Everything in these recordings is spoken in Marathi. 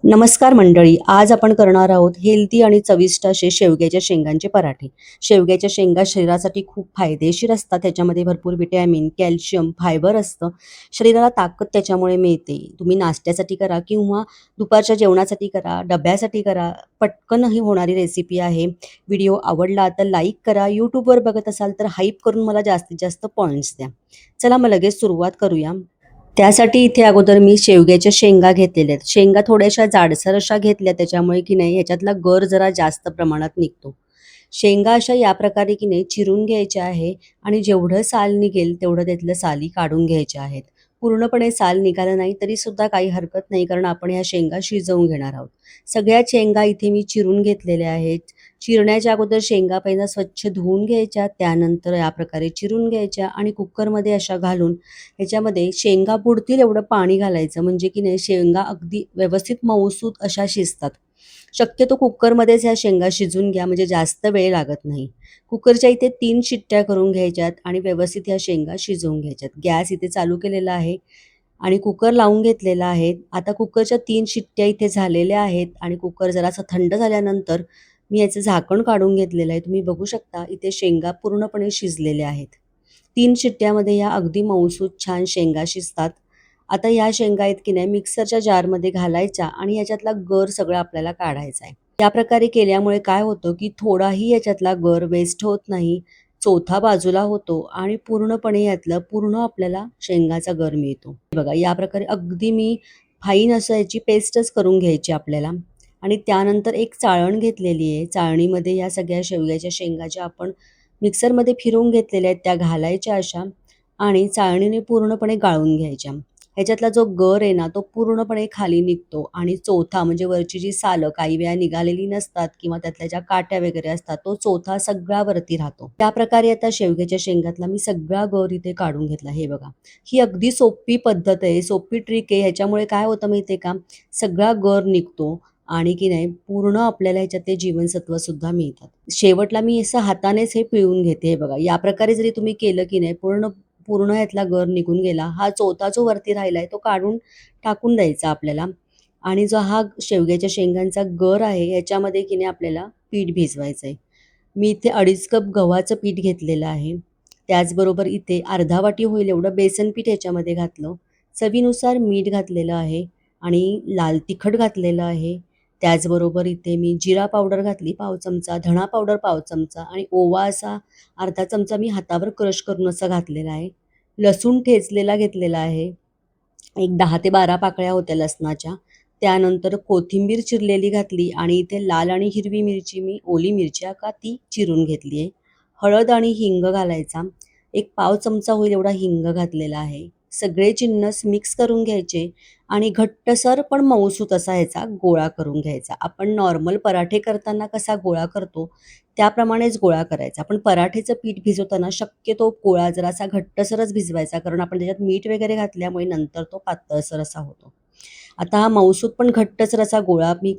नमस्कार मंडळी, आज आपण करणार आहोत हेल्दी आणि चविष्ट असे शेवग्याच्या शेंगांचे पराठे. शेवग्याच्या शेंगा शरीरासाठी खूप फायदेशीर असतात. त्याच्यामध्ये भरपूर व्हिटॅमिन, कॅल्शियम, फायबर असतं. शरीराला ताकद त्याच्यामुळे मिळते. तुम्ही नाश्त्यासाठी करा किंवा दुपारच्या जेवणासाठी करा, डब्यासाठी करा. पटकनही होणारी रेसिपी आहे. व्हिडिओ आवडला तर लाईक करा. यूट्यूबवर बघत असाल तर हाईप करून मला जास्तीत जास्त पॉइंट्स द्या. चला मग लगेच सुरुवात करूया. त्यासाठी इथे अगोदर मी शेवग्याच्या शेंगा घेतलेल्या आहेत. शेंगा थोड्याशा जाडसर अशा घेतल्या त्याच्यामुळे की नाही ह्याच्यातला गर जरा जास्त प्रमाणात निघतो. शेंगा अशा या प्रकारे की नाही चिरून घ्यायच्या आहे आणि जेवढं साल निघेल तेवढं त्यातलं साली काढून घ्यायच्या आहेत. पूर्णपणे साल निघालं नाही तरी सुद्धा काही हरकत नाही, कारण आपण ह्या शेंगा शिजवून घेणार आहोत. सगळ्या शेंगा इथे मी चिरून घेतलेल्या आहेत. चिरण्याच्या अगोदर शेंगा पहिला स्वच्छ धुवून घ्यायच्या, त्यानंतर या प्रकारे चिरून घ्यायच्या आणि कुकरमध्ये अशा घालून ह्याच्यामध्ये शेंगा बुडतील एवढं पाणी घालायचं, म्हणजे की नाही शेंगा अगदी व्यवस्थित मऊसूत अशा शिजतात. शक्यतो कुकरमध्येच ह्या शेंगा शिजून घ्या, म्हणजे जास्त वेळ लागत नाही. कुकरच्या इथे 3 शिट्ट्या करून घ्यायच्यात आणि व्यवस्थित ह्या शेंगा शिजवून घ्यायच्यात. गॅस इथे चालू केलेला आहे आणि कुकर लावून घेतलेला आहे. आता कुकरच्या 3 शिट्ट्या इथे झालेल्या आहेत आणि कुकर जरासा थंड झाल्यानंतर मी याचं झाकण काढून घेतलेलं आहे. तुम्ही बघू शकता इथे शेंगा पूर्णपणे शिजलेल्या आहेत. 3 शिट्ट्यामध्ये या अगदी मऊसूत छान शेंगा शिजतात. आता ह्या शेंगा आहेत की नाही मिक्सरच्या जारमध्ये घालायच्या आणि याच्यातला गर सगळा आपल्याला काढायचा आहे. या प्रकारे केल्यामुळे काय होतं, की थोडाही याच्यातला गर वेस्ट होत नाही, चोथा बाजूला होतो आणि पूर्णपणे यातलं पूर्ण आपल्याला शेंगाचा गर मिळतो. हे बघा या प्रकारे अगदी मी फाईन असं याची पेस्टच करून घ्यायची आपल्याला. आणि त्यानंतर एक चाळण घेतलेली आहे. चाळणीमध्ये या सगळ्या शेवग्याच्या शेंगा ज्या आपण मिक्सरमध्ये फिरवून घेतलेल्या आहेत त्या घालायच्या अशा आणि चाळणीने पूर्णपणे गाळून घ्यायच्या. ह्याच्यातला जो गर आहे ना तो पूर्णपणे खाली निघतो आणि चोथा म्हणजे वरची जी सालं काही वेळा निघालेली नसतात किंवा त्यातल्या ज्या काट्या वगैरे असतात तो चोथा सगळा वरती राहतो. त्याप्रकारे आता शेवग्याच्या शेंगातला मी सगळा गर इथे काढून घेतला. हे बघा, ही अगदी सोपी पद्धत आहे, सोपी ट्रिक आहे. ह्याच्यामुळे काय होतं माहिती आहे का, सगळा गर निघतो आणि की नाही पूर्ण आपल्याला ह्याच्यात ते सुद्धा मिळतात. शेवटला मी असं हातानेच हे पिळून घेते. हे बघा या प्रकारे जरी तुम्ही केलं की नाही पूर्ण पूर्ण ह्यातला गर निघून गेला. हा चोथा जो वरती राहिलाय तो काढून टाकून द्यायचा आपल्याला आणि जो हा शेवग्याच्या शेंगांचा गर आहे याच्यामध्ये की नाही आपल्याला पीठ भिजवायचं आहे. मी इथे 2.5 कप गव्हाचं पीठ घेतलेलं आहे. त्याचबरोबर इथे अर्धा वाटी होईल एवढं बेसन पीठ ह्याच्यामध्ये घातलं. चवीनुसार मीठ घातलेलं आहे आणि लाल तिखट घातलेलं आहे. त्याचबरोबर इथे मी जिरा पावडर घातली पाव चमचा, धणा पावडर पाव चमचा आणि ओवा असा अर्धा चमचा मी हातावर क्रश करून असं घातलेला आहे. लसूण ठेचलेला घेतलेला आहे. एक 10 ते 12 पाकळ्या होत्या लसणाच्या. त्यानंतर कोथिंबीर चिरलेली घातली आणि इथे लाल आणि हिरवी मिरची मी ओली मिरची का ती चिरून घेतली आहे. हळद आणि हिंग घालायचा. एक पाव चमचा होईल एवढा हिंग घातलेला आहे. सगळे जिन्नस मिक्स करून घ्यायचे आणि घट्टसर पण मऊसूत असा ह्याचा गोळा करून घ्यायचा. आपण नॉर्मल पराठे करताना कसा गोळा करतो त्याप्रमाणेच गोळा करायचा. पण पराठेचं पीठ भिजवताना शक्यतो गोळा जरासा घट्टसरच भिजवायचा, कारण आपण त्याच्यात मीठ वगैरे घातल्यामुळे नंतर तो पातळसर असा होतो. आता हा मऊसूत पण घट्टसर असा गोळा मी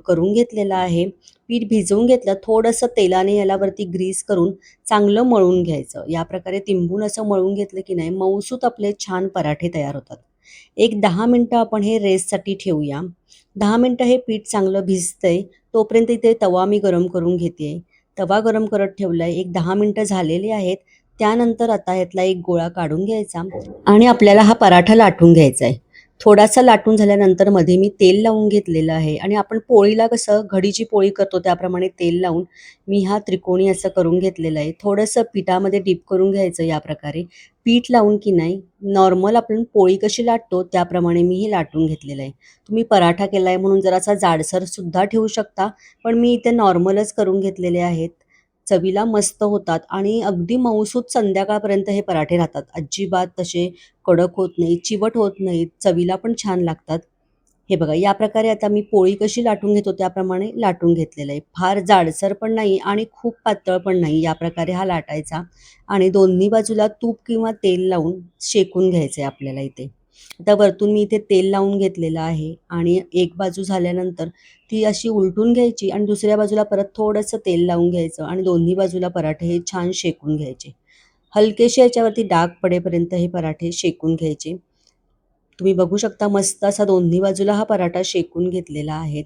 करून घेतलेला आहे. पीठ भिजवून घेतलं, थोडंसं तेलाने याला वरती ग्रीस करून चांगलं मळून घ्यायचं. या प्रकारे तिंबून असं मळून घेतलं की नाही मऊसूत आपले छान पराठे तयार होतात. एक 10 मिनटं आपण हे रेस्टसाठी ठेवूया. 10 मिनटं हे पीठ चांगलं भिजतंय तोपर्यंत इथे तवा मी गरम करून घेते. तवा गरम करत ठेवलाय. एक 10 मिनटं झालेली आहेत. त्यानंतर आता ह्यातला एक गोळा काढून घ्यायचा आणि आपल्याला हा पराठा लाटून घ्यायचा आहे. थोडासा लाटून झाल्यानंतर मध्ये मी तेल लावून घेतलेलं आहे आणि आपण पोळीला कसं घडीची पोळी करतो त्याप्रमाणे तेल लावून मी हा त्रिकोणी असं करून घेतलेलं आहे. थोडंसं पिठामध्ये डिप करून घ्यायचं या प्रकारे. पीठ लावून की नाही नॉर्मल आपण पोळी कशी लाटतो त्याप्रमाणे मी हे लाटून घेतलेलं आहे. तुम्ही पराठा केला आहे म्हणून जरासा जाडसर सुद्धा ठेवू शकता, पण मी इथे नॉर्मलच करून घेतलेले आहेत. चवीला मस्त होतात आणि अगदी मऊसूत संध्याकाळपर्यंत हे पराठे राहतात. अजिबात तसे कडक होत नाहीत, चिवट होत नाहीत, चवीला पण छान लागतात. हे बघा या प्रकारे आता मी पोळी कशी लाटून घेतो त्याप्रमाणे लाटून घेतलेलं आहे. फार जाडसर पण नाही आणि खूप पातळ पण नाही, या प्रकारे हा लाटायचा आणि दोन्ही बाजूला तूप किंवा तेल लावून शेकून घ्यायचं आहे आपल्याला इथे. आता वरतून मी इथे तेल लावून घेतलेलं आहे आणि एक बाजू झाल्यानंतर ती अशी उलटून घ्यायची आणि दुसऱ्या बाजूला परत थोडंसं तेल लावून घ्यायचं आणि दोन्ही बाजूला पराठे हे छान शेकून घ्यायचे. हलकेसे याच्यावरती डाग पडेपर्यंत हे पराठे शेकून घ्यायचे. तुम्ही बघू शकता मस्त असा दोन्ही बाजूला हा पराठा शेकून घेतलेला आहे.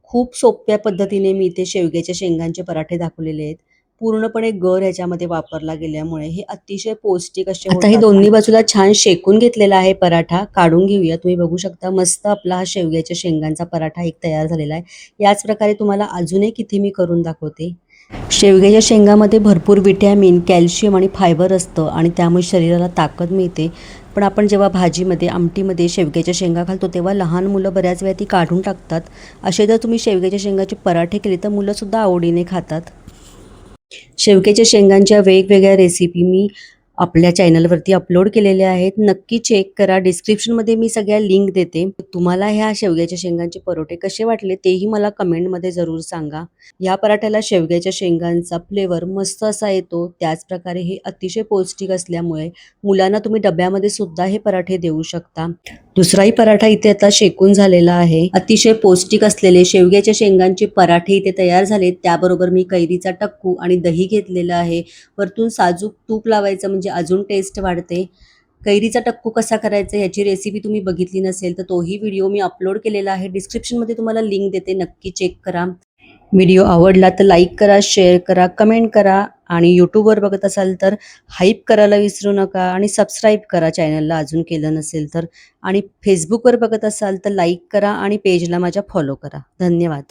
खूप सोप्या पद्धतीने मी इथे शेवग्याच्या शेंगांचे पराठे दाखवलेले आहेत. पूर्णपणे गर ह्याच्यामध्ये वापरला गेल्यामुळे हे अतिशय पौष्टिक असे आता हे दोन्ही बाजूला छान शेकून घेतलेला आहे पराठा. काढून घेऊया. तुम्ही बघू शकता मस्त आपला हा शेवग्याच्या शेंगांचा पराठा एक तयार झालेला आहे. याच प्रकारे तुम्हाला अजून एक इथे मी करून दाखवते. शेवग्याच्या शेंगामध्ये भरपूर व्हिटॅमिन, कॅल्शियम आणि फायबर असतं आणि त्यामुळे शरीराला ताकद मिळते. पण आपण जेव्हा भाजीमध्ये, आमटीमध्ये शेवग्याच्या शेंगा घालतो तेव्हा लहान मुलं बऱ्याच वेळा ती काढून टाकतात. असे जर तुम्ही शेवग्याच्या शेंगाचे पराठे केले तर मुलंसुद्धा आवडीने खातात. शेवग्याच्या शेंगांच्या वेगवेगळ्या रेसिपी मी आपल्या चॅनलवरती अपलोड केलेल्या आहेत. नक्की चेक करा. डिस्क्रिप्शनमध्ये मी सगळ्या लिंक देते. तुम्हाला ह्या शेवग्याच्या शेंगांचे परोठे कसे वाटले तेही मला कमेंटमध्ये जरूर सांगा. या पराठ्याला शेवग्याच्या शेंगांचा फ्लेवर मस्त असा येतो. त्याचप्रकारे हे अतिशय पौष्टिक असल्यामुळे मुलांना तुम्ही डब्यामध्ये सुद्धा हे पराठे देऊ शकता. दुसराही पराठा इथे आता शेकून झालेला आहे. अतिशय पौष्टिक असलेले शेवग्याच्या शेंगांचे पराठे इथे तयार झालेत. त्याबरोबर मी कैरीचा टक्कू आणि दही घेतलेलं आहे. वरतून साजूक तूप लावायचं म्हणजे अजून टेस्ट वाढते. कैरीचा टक्कू कसा करायचा याची रेसिपी तुम्ही बघितली नसेल तर तोही व्हिडिओ मी अपलोड केलेला आहे. डिस्क्रिप्शनमध्ये तुम्हाला लिंक देते. नक्की चेक करा. व्हिडिओ आवडला तर लाईक करा, शेअर करा, कमेंट करा आणि यूट्यूबवर बघत असाल तर हाईप करायला विसरू नका आणि सबस्क्राईब करा चॅनलला अजून केलं नसेल तर. आणि फेसबुकवर बघत असाल तर लाईक करा आणि पेजला माझ्या फॉलो करा. धन्यवाद.